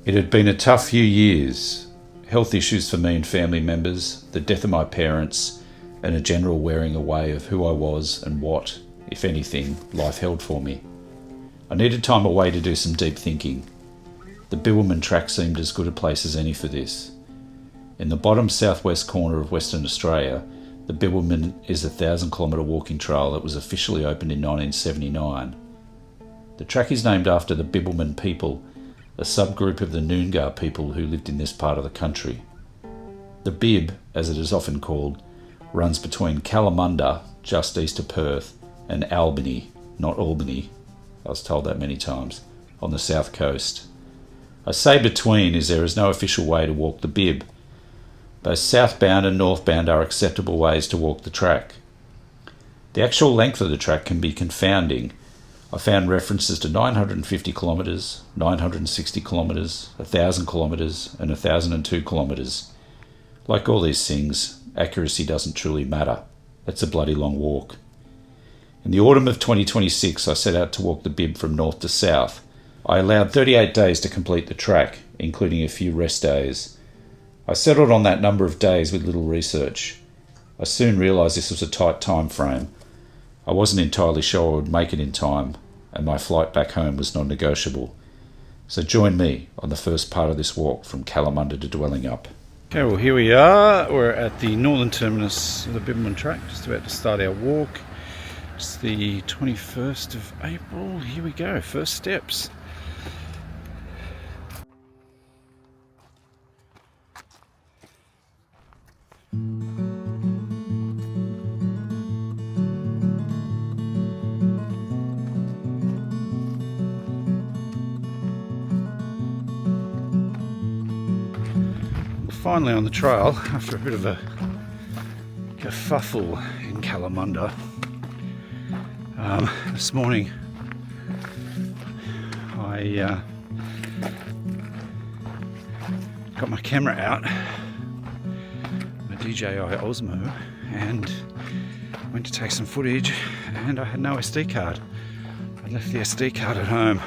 It had been a tough few years. Health issues for me and family members, the death of my parents, and a general wearing away of who I was and what, if anything, life held for me. I needed time away to do some deep thinking. The Bibbulmun Track seemed as good a place as any for this. In the bottom southwest corner of Western Australia, the Bibbulmun is a 1,000-kilometre walking trail that was officially opened in 1979. The track is named after the Bibbulmun people, a subgroup of the Noongar people who lived in this part of the country. The Bib, as it is often called, runs between Kalamunda, just east of Perth, and Albany, not Albany, I was told that many times, on the south coast. I say between as there is no official way to walk the Bib. Both southbound and northbound are acceptable ways to walk the track. The actual length of the track can be confounding. I found references to 950 kilometres, 960 kilometres, 1,000 kilometres and 1,002 kilometres. Like all these things, accuracy doesn't truly matter. It's a bloody long walk. In the autumn of 2026, I set out to walk the Bib from north to south. I allowed 38 days to complete the track, including a few rest days. I settled on that number of days with little research. I soon realised this was a tight time frame. I wasn't entirely sure I would make it in time, and my flight back home was non-negotiable. So join me on the first part of this walk from Kalamunda to Dwellingup. Okay, well here we are. We're at the northern terminus of the Bibbulmun Track, just about to start our walk. It's the 21st of April. Here we go, first steps. Finally on the trail, after a bit of a kerfuffle in Kalamunda. This morning I got my camera out, my DJI Osmo, and went to take some footage, and I had no SD card. I left the SD card at home.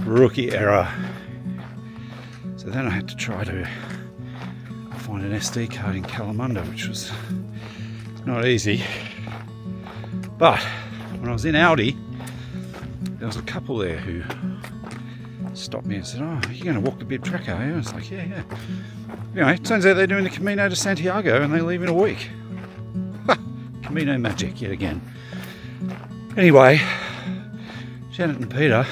Rookie error. So then I had to try to find an SD card in Kalamunda, which was not easy. But when I was in Aldi, there was a couple there who stopped me and said, "Oh, you're going to walk the Bib Track, are you?" I was like, yeah. Anyway, it turns out they're doing the Camino de Santiago and they leave in a week. Camino magic yet again. Anyway, Janet and Peter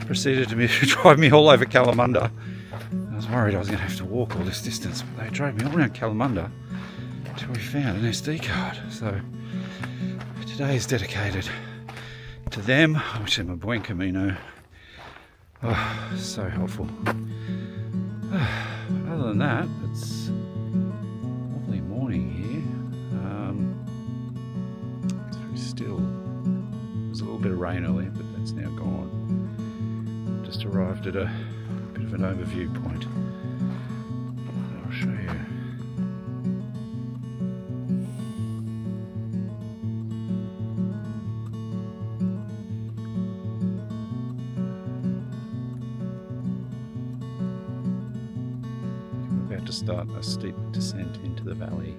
proceeded to drive me all over Kalamunda. I was worried I was going to have to walk all this distance, but they drove me all around Kalamunda until we found an SD card. So today is dedicated to them. I wish them a buen camino. Oh, so helpful. Other than that, it's a lovely morning here. It's very still. There was a little bit of rain earlier, but that's now gone. Just arrived at a bit of an overview point. I'll show you. I'm about to start a steep descent into the valley.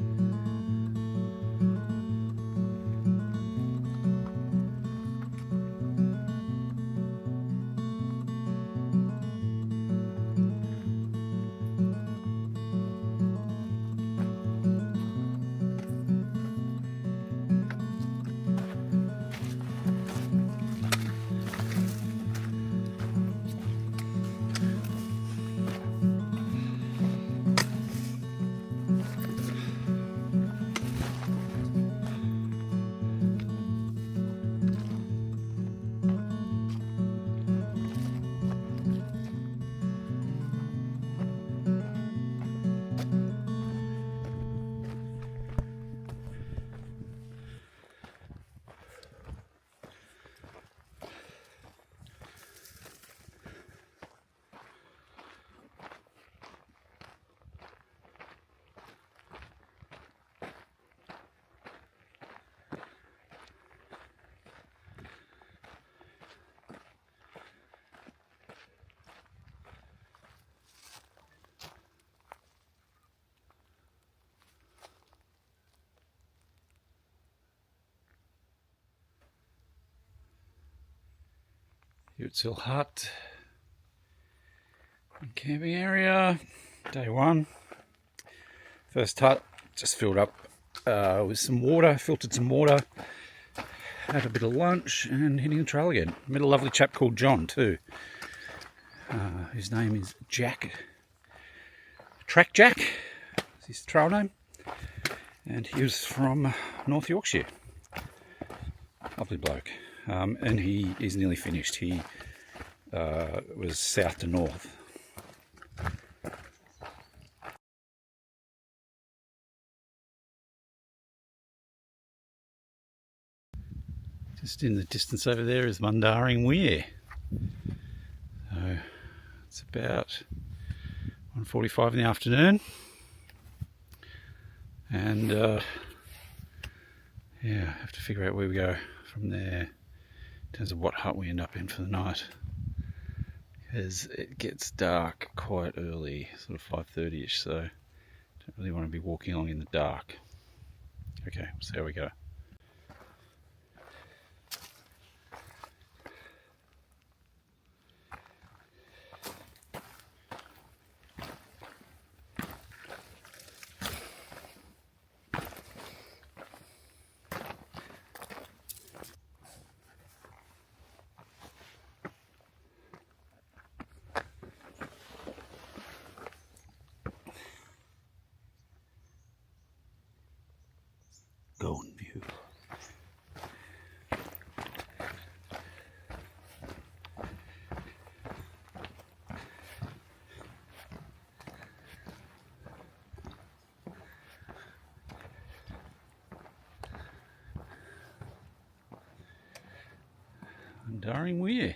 Utsil hut, camping area, day one. First hut, just filled up with some water, filtered some water, had a bit of lunch and hitting the trail again. Met a lovely chap called John too. His name is Jack. Track Jack is his trail name. And he was from North Yorkshire. Lovely bloke. And he is nearly finished. He was south to north. Just in the distance over there is Mundaring Weir. So it's about 1:45 in the afternoon. And yeah, have to figure out where we go from there in terms of what hut we end up in for the night. Because it gets dark quite early, sort of 5:30ish, so don't really want to be walking along in the dark. Okay, we'll see how we go. Golden view. Mundaring Weir.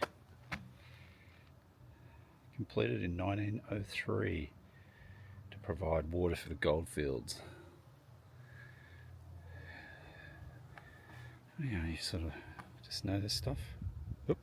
Completed in 1903 to provide water for the goldfields. Yeah, you sort of just know this stuff. Oop.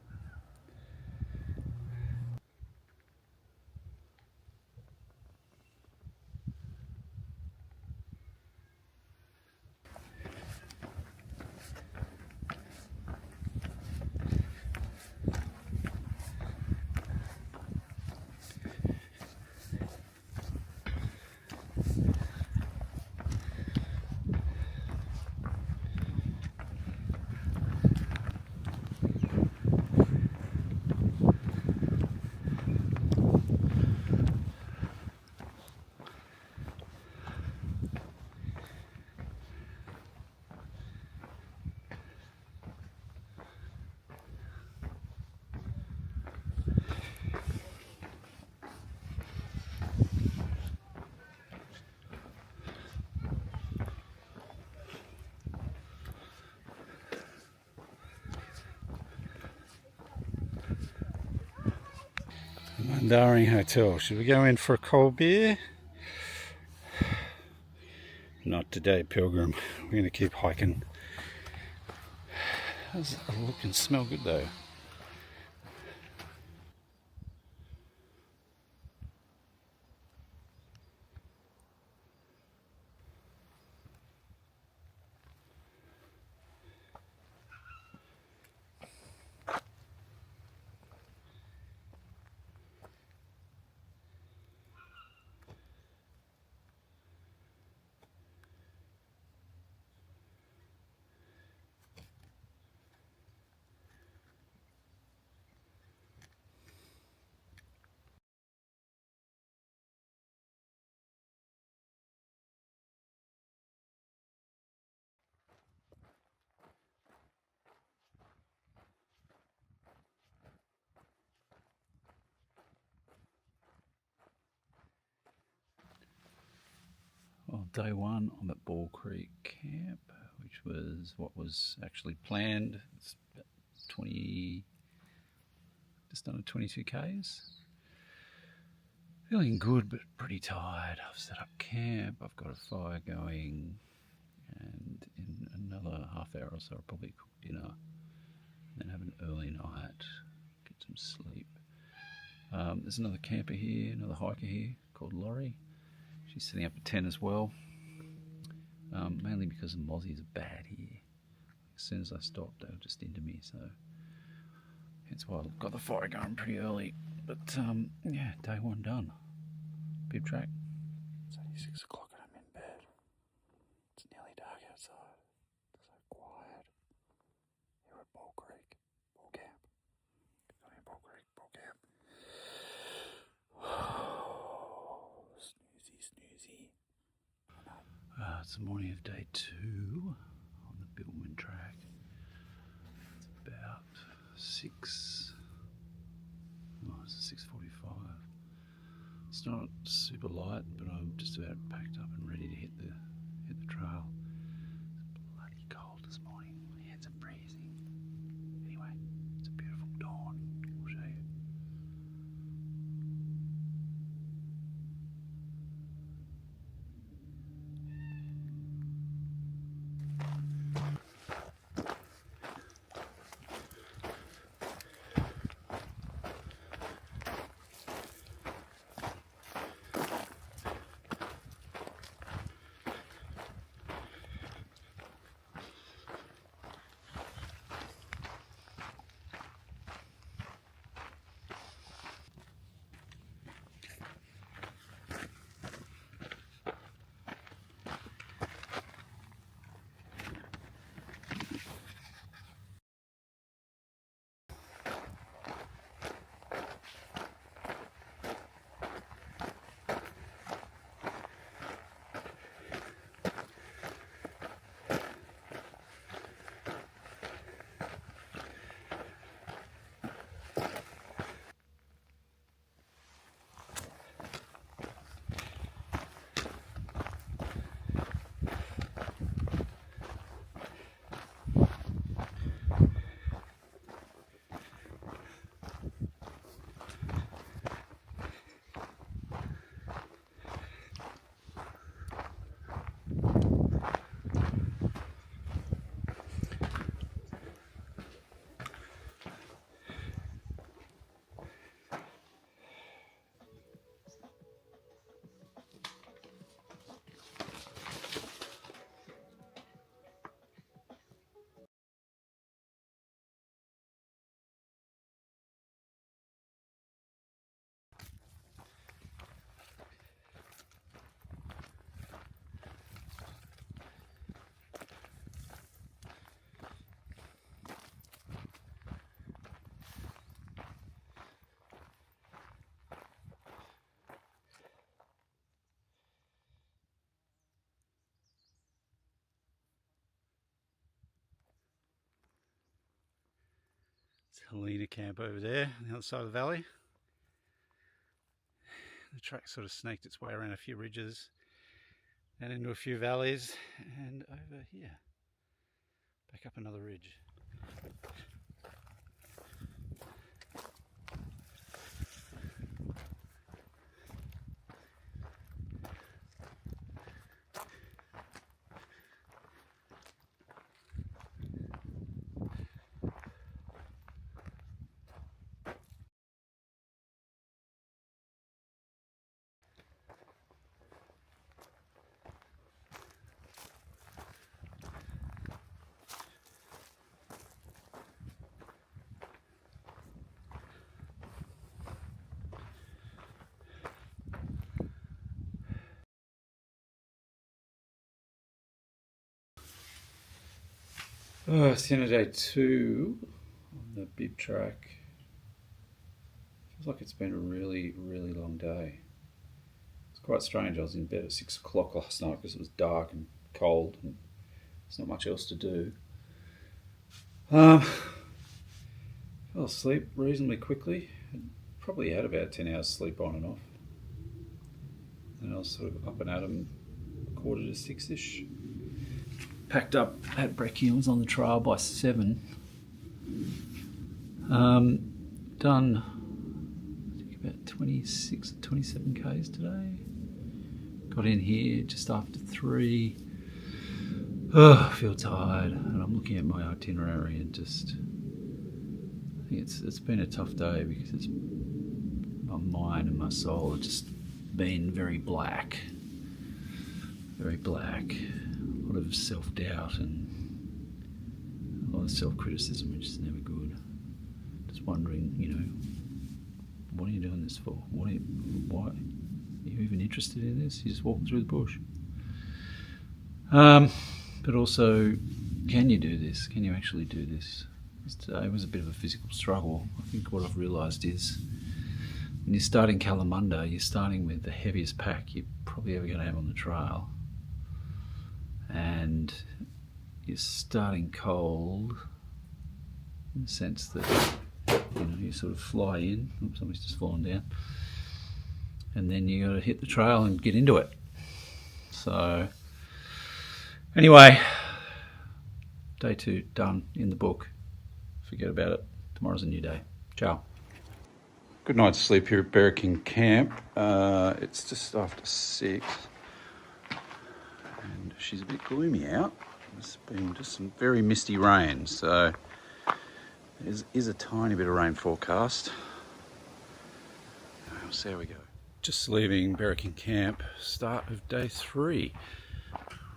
Mundaring Hotel. Should we go in for a cold beer? Not today, Pilgrim. We're going to keep hiking. Does it look and smell good though? Well, day one, I'm at Ball Creek Camp, which was what was actually planned. It's about 20, just under 22 k's. Feeling good, but pretty tired. I've set up camp, I've got a fire going, and in another half hour or so I'll probably cook dinner, then have an early night, get some sleep. There's another camper here, another hiker here called Laurie. She's setting up a tent as well, mainly because the mozzies are bad here. As soon as I stopped, they were just into me. So That's why I got the fire going pretty early. But yeah, day one done. Bib track. It's only 6 o'clock and I'm in bed. It's nearly dark outside. It's so quiet. Here at Bull Creek, Bull Camp. Going to Bull Creek, Bull Camp. Snoozy. It's the morning of day 2 on the Bibbulmun Track. It's about 6. Oh, it's 6:45. It's not super light, but I'm just about packed up and ready to hit the trail. It's bloody cold this morning. My hands are freezing. Anyway, it's a beautiful dawn. I'll show you. Helena camp over there on the other side of the valley. The track sort of snaked its way around a few ridges and into a few valleys and over here, back up another ridge. Oh, it's the end of day 2 on the Bib track. Feels like it's been a really, really long day. It's quite strange. I was in bed at 6 o'clock last night because it was dark and cold and there's not much else to do. Fell asleep reasonably quickly. Probably had about 10 hours sleep on and off. And I was sort of up and at 'em 5:45-ish. Packed up, had brekkie, was on the trail by 7. Done, I think about 26 or 27 k's today. Got in here just after 3. Oh, I feel tired, and I'm looking at my itinerary and just, I think it's been a tough day because my mind and my soul have just been very black. Very black. A lot of self-doubt and a lot of self-criticism, which is never good. Just wondering, what are you doing this for? Why? Are you even interested in this? You're just walking through the bush. But also, can you do this? Can you actually do this? Today was a bit of a physical struggle. I think what I've realised is when you're starting Kalamunda, you're starting with the heaviest pack you're probably ever going to have on the trail. And you're starting cold in the sense that you sort of fly in. Oops, somebody's just fallen down. And then you got to hit the trail and get into it. So anyway, day 2 done in the book. Forget about it. Tomorrow's a new day. Ciao. Good night's sleep here at Berriking Camp. It's just after 6. And she's a bit gloomy out. It's been just some very misty rain. So there is a tiny bit of rain forecast. We'll see how we go. Just leaving Berriking Camp. Start of day 3.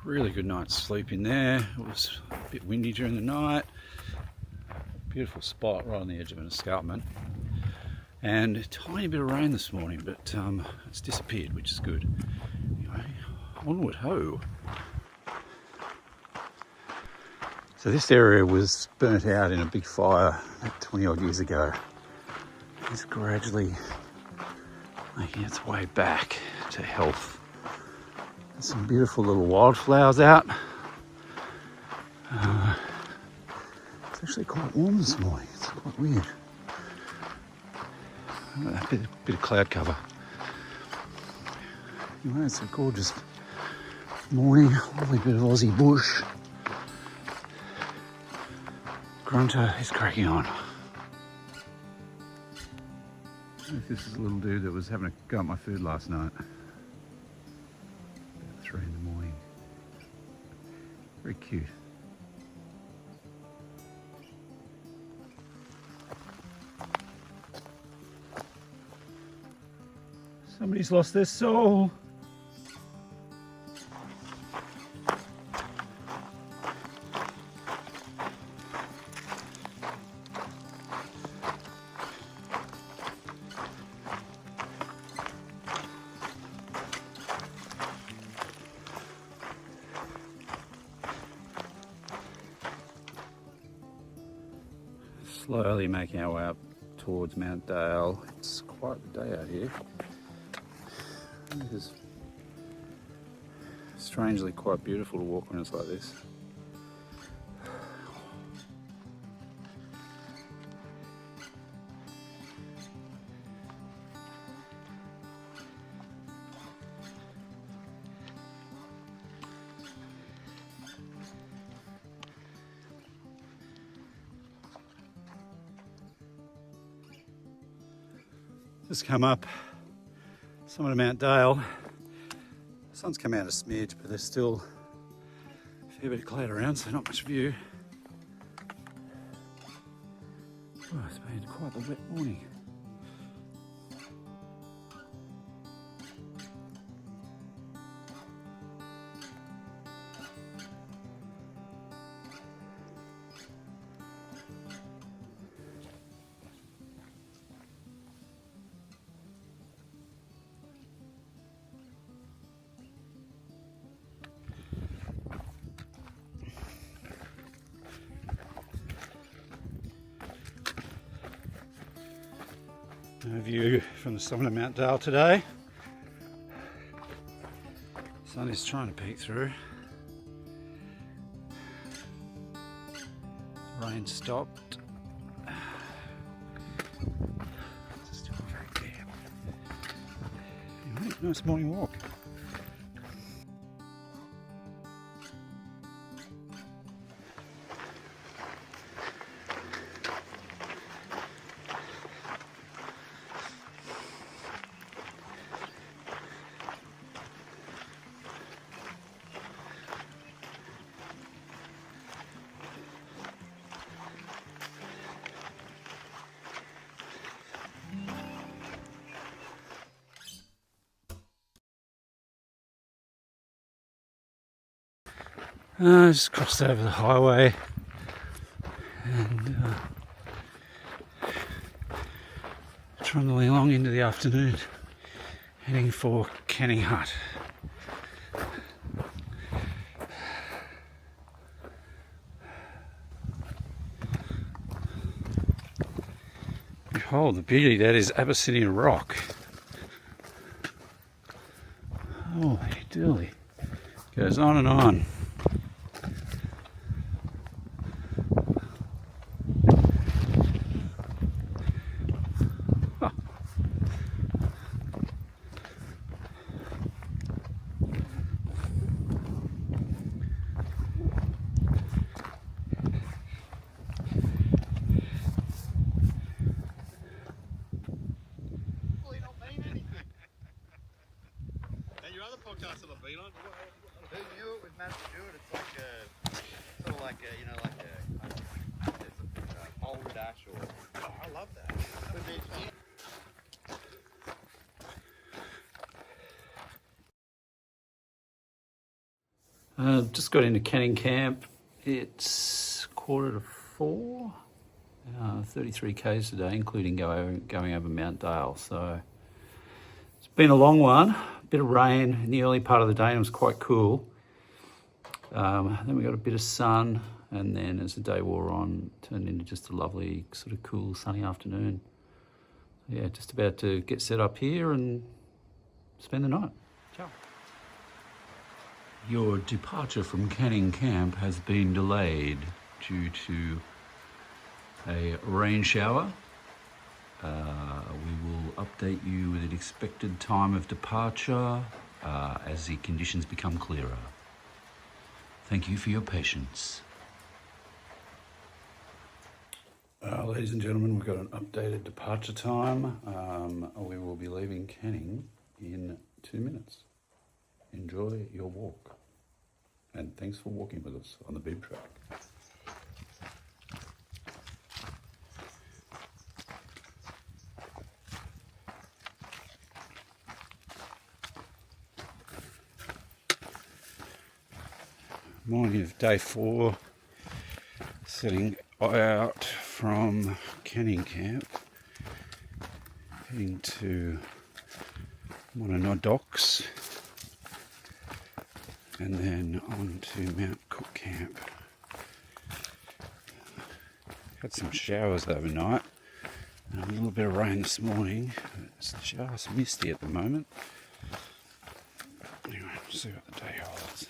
Really good night's sleep in there. It was a bit windy during the night. Beautiful spot right on the edge of an escarpment. And a tiny bit of rain this morning, but it's disappeared, which is good. Anyway, onward ho. So this area was burnt out in a big fire 20 odd years ago. It's gradually making its way back to health. There's some beautiful little wildflowers out. It's actually quite warm this morning. It's quite weird. A bit of cloud cover. Anyway, it's a gorgeous morning. Lovely bit of Aussie bush. Grunter is cracking on. This is a little dude that was having a go at my food last night. About 3 in the morning. Very cute. Somebody's lost their soul. Slowly making our way up towards Mount Dale. It's quite the day out here. It is strangely quite beautiful to walk when it's like this. Just come up summit of Mount Dale. The sun's come out a smidge, but there's still a fair bit of cloud around, so not much view. Oh, it's been quite a wet morning. A view from the summit of Mount Dale today. Sun is trying to peek through. Rain stopped. It's still very clear. Anyway, nice morning walk. Just crossed over the highway and trundling along into the afternoon, heading for Canning Hut. Behold the beauty that is Abyssinian rock. Holy dooly. Goes on and on. Podcast that I've been on. Who knew it was managed to do it? It's like a, sort of like a, you know, like a pole dash or. Oh, I love that. Just got into Canning Camp. It's 4:45. 33 k's today, including going over Mount Dale. So it's been a long one. A bit of rain in the early part of the day, and it was quite cool. Then we got a bit of sun, and then as the day wore on, turned into just a lovely sort of cool sunny afternoon. Yeah, just about to get set up here and spend the night. Ciao. Your departure from Canning Camp has been delayed due to a rain shower. We will update you with an expected time of departure as the conditions become clearer. Thank you for your patience. Ladies and gentlemen, we've got an updated departure time. We will be leaving Canning in 2 minutes. Enjoy your walk. And thanks for walking with us on the Bibb Track. Morning of day 4, setting out from Canning Camp, heading to Mononodocks, and then on to Mount Cook Camp. Had some showers overnight, and a little bit of rain this morning. It's just misty at the moment. Anyway, we'll see what the day holds.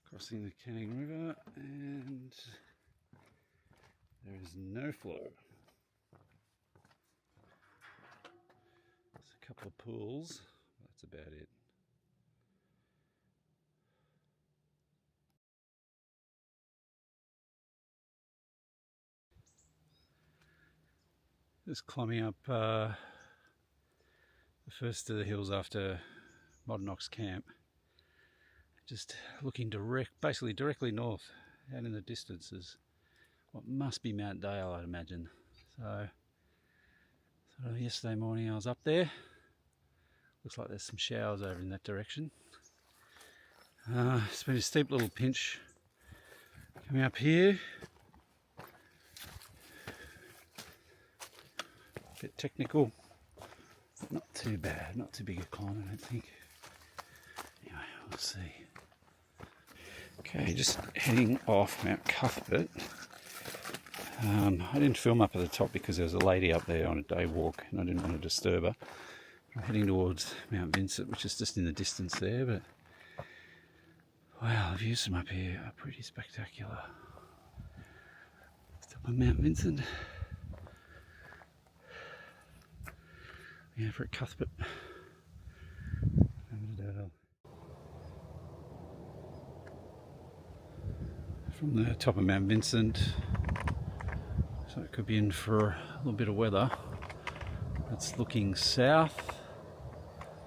Crossing the Canning River, and there is no flow. There's a couple of pools, that's about it. Just climbing up the first of the hills after Mononodocks Camp. Just looking basically directly north, out in the distance is what must be Mount Dale, I'd imagine. So yesterday morning I was up there. Looks like there's some showers over in that direction. It's been a steep little pinch coming up here. A bit technical. too bad, not too big a climb, I don't think. Anyway, we'll see. Okay, just heading off Mount Cuthbert. I didn't film up at the top because there was a lady up there on a day walk and I didn't want to disturb her. I'm heading towards Mount Vincent, which is just in the distance there, but wow, the views from up here are pretty spectacular. Top of Mount Vincent. Yeah, for Cuthbert. From the top of Mount Vincent, so it could be in for a little bit of weather. It's looking south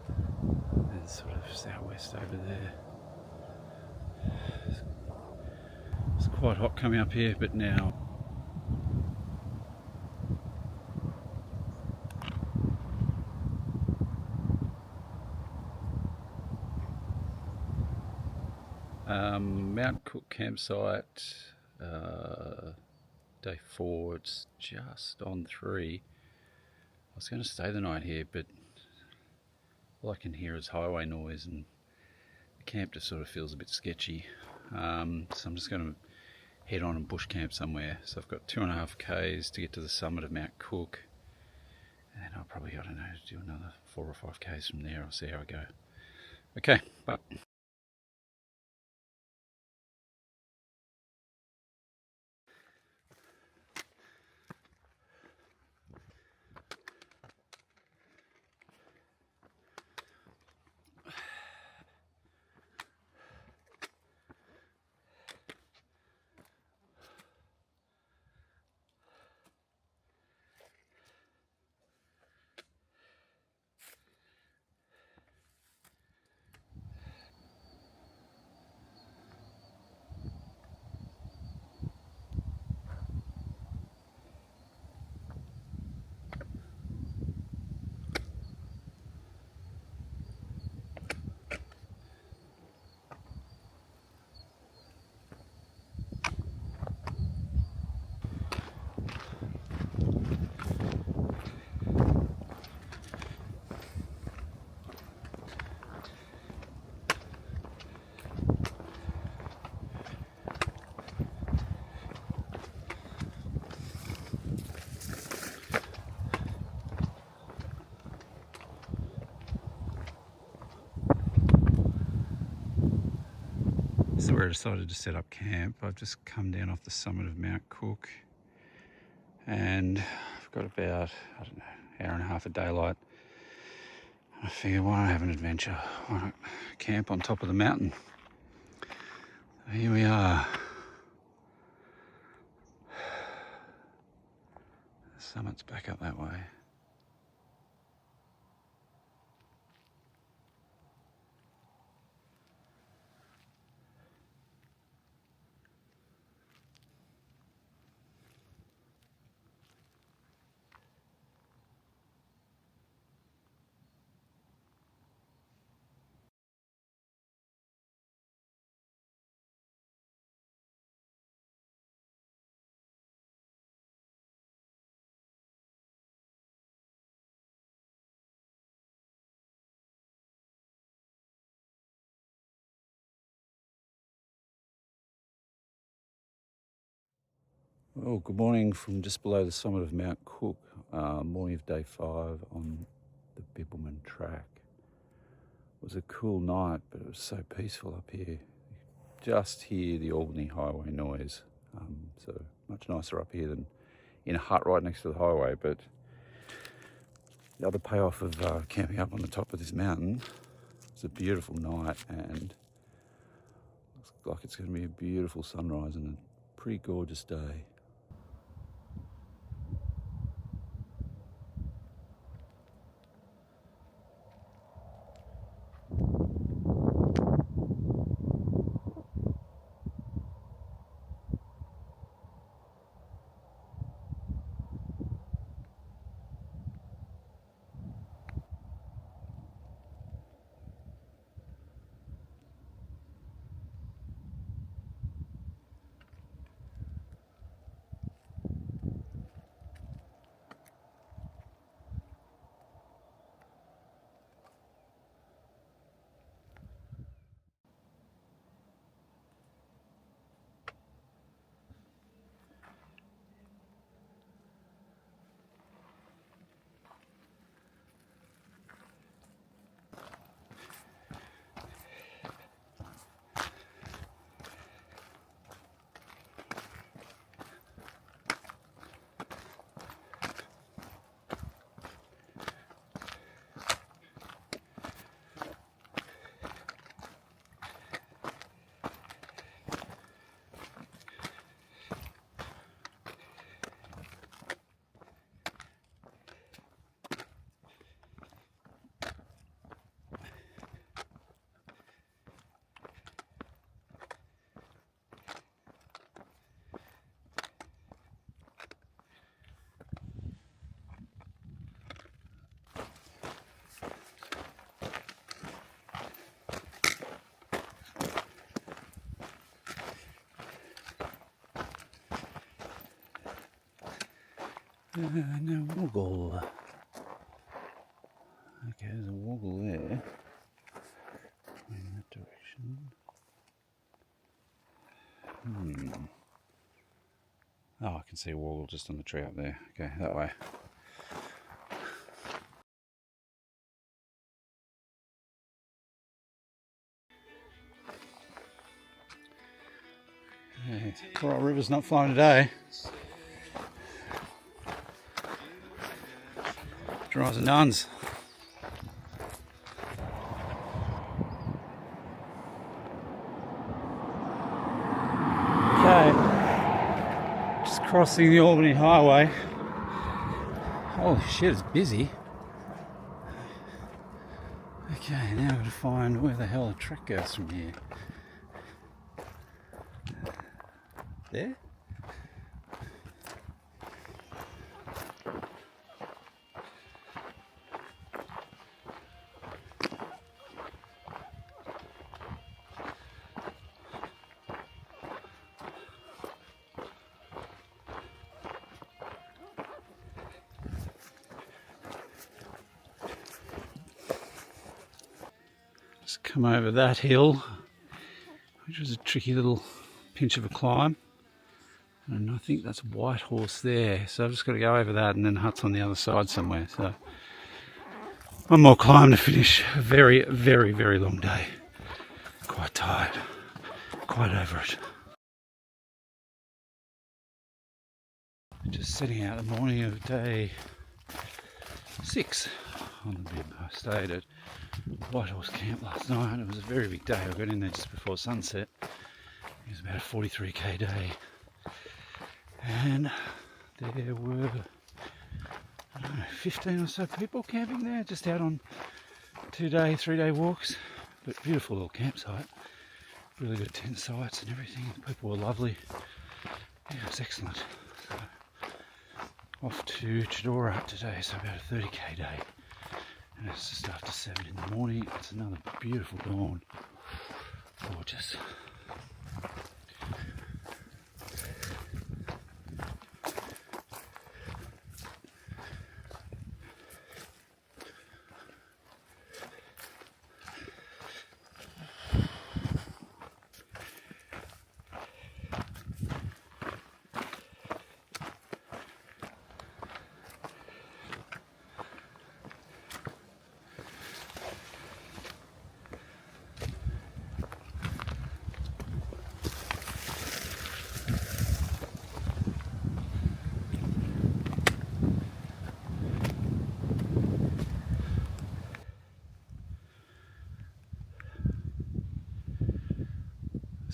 and sort of southwest over there. It's quite hot coming up here, but now Mount Cook campsite, day 4, it's just on 3. I was going to stay the night here, but all I can hear is highway noise and the camp just sort of feels a bit sketchy. So I'm just going to head on and bush camp somewhere. So I've got 2.5 k's to get to the summit of Mount Cook, and then I'll probably, I don't know, do another 4 or 5 k's from there. I'll see how I go. Okay, bye. This is where I decided to set up camp. I've just come down off the summit of Mount Cook and I've got about, I don't know, hour and a half of daylight. I figure, why not have an adventure? Why not camp on top of the mountain? So here we are. The summit's back up that way. Well, good morning from just below the summit of Mount Cook, morning of day 5 on the Bibbulmun Track. It was a cool night, but it was so peaceful up here. Just hear the Albany highway noise, so much nicer up here than in a hut right next to the highway. But the other payoff of camping up on the top of this mountain, it's a beautiful night and looks like it's going to be a beautiful sunrise and a pretty gorgeous day. No woggle. Okay, there's a woggle there. In that direction. Oh, I can see a woggle just on the tree up there. Okay, that way. Okay, Coral River's not flowing today. Dry as a nun's. Okay, just crossing the Albany Highway. Holy shit, it's busy. Okay, now I've got to find where the hell the track goes from here. There? Just come over that hill, which was a tricky little pinch of a climb, and I think that's White Horse there, so I've just got to go over that and then huts on the other side somewhere. So one more climb to finish a very, very, very long day. Quite tired, quite over it. Just setting out the morning of day 6 on the Bib. I stayed at White Horse Camp last night. It was a very big day. I got in there just before sunset. It was about a 43k day, and there were, I don't know, 15 or so people camping there, just out on 2-day, 3-day walks. But beautiful little campsite, really good tent sites and everything. The people were lovely. Yeah, it was excellent. So, off to Chedora today, so about a 30k day. And it's just after 7 in the morning. It's another beautiful dawn. Gorgeous.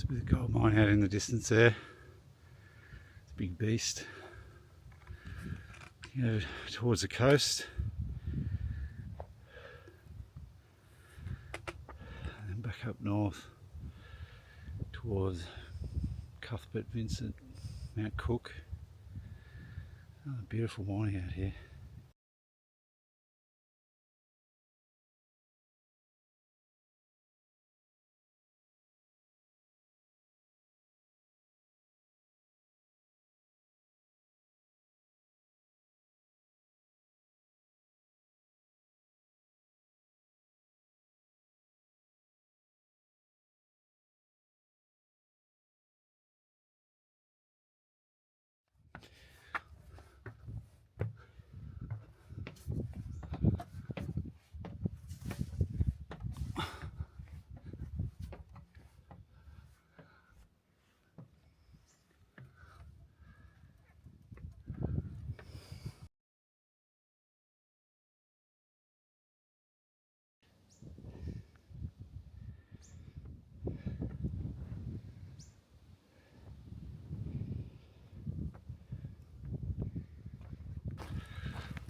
With a gold mine out in the distance there. It's a big beast. You know, towards the coast. And then back up north towards Cuthbert, Vincent, Mount Cook. Oh, beautiful morning out here.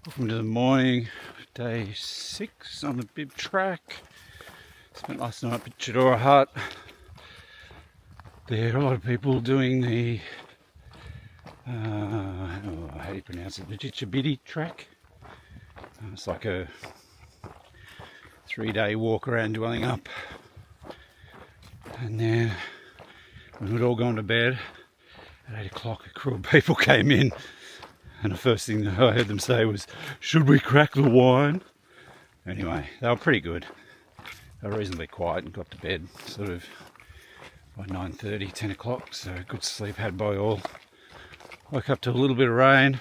Welcome to the morning, day 6 on the Bib Track. Spent last night at Chedora Hut. There are a lot of people doing the, how do you pronounce it, the Bibbulmun Track. It's like a 3-day walk around Dwellingup. And then when we'd all gone to bed at 8 o'clock, a crew of people came in. And the first thing I heard them say was, "Should we crack the wine?" Anyway, they were pretty good. They were reasonably quiet and got to bed sort of by 9:30, 10 o'clock, so good sleep had by all. Woke up to a little bit of rain.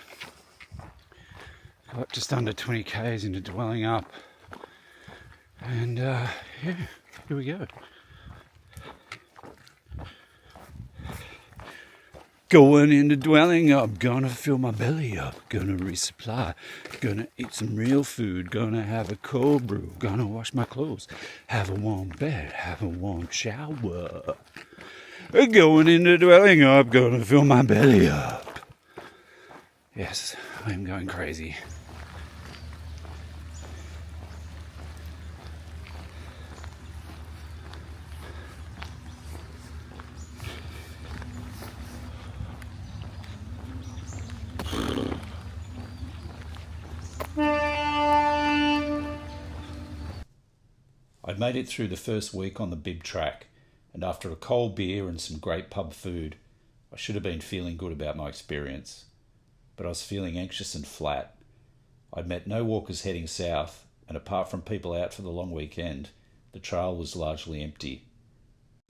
Got just under 20 k's into Dwellingup. And yeah, here we go. Going into Dwellingup, gonna fill my belly up, gonna resupply, gonna eat some real food, gonna have a cold brew, gonna wash my clothes, have a warm bed, have a warm shower. Going into Dwellingup, gonna fill my belly up. Yes, I am going crazy. I'd made it through the first week on the Bibb Track, and after a cold beer and some great pub food, I should have been feeling good about my experience. But I was feeling anxious and flat. I'd met no walkers heading south, and apart from people out for the long weekend, the trail was largely empty.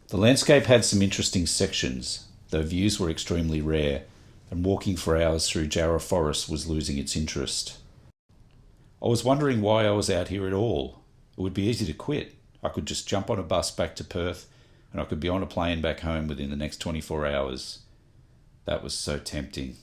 The landscape had some interesting sections, though views were extremely rare, and walking for hours through Jarrah Forest was losing its interest. I was wondering why I was out here at all. It would be easy to quit. I could just jump on a bus back to Perth, and I could be on a plane back home within the next 24 hours. That was so tempting.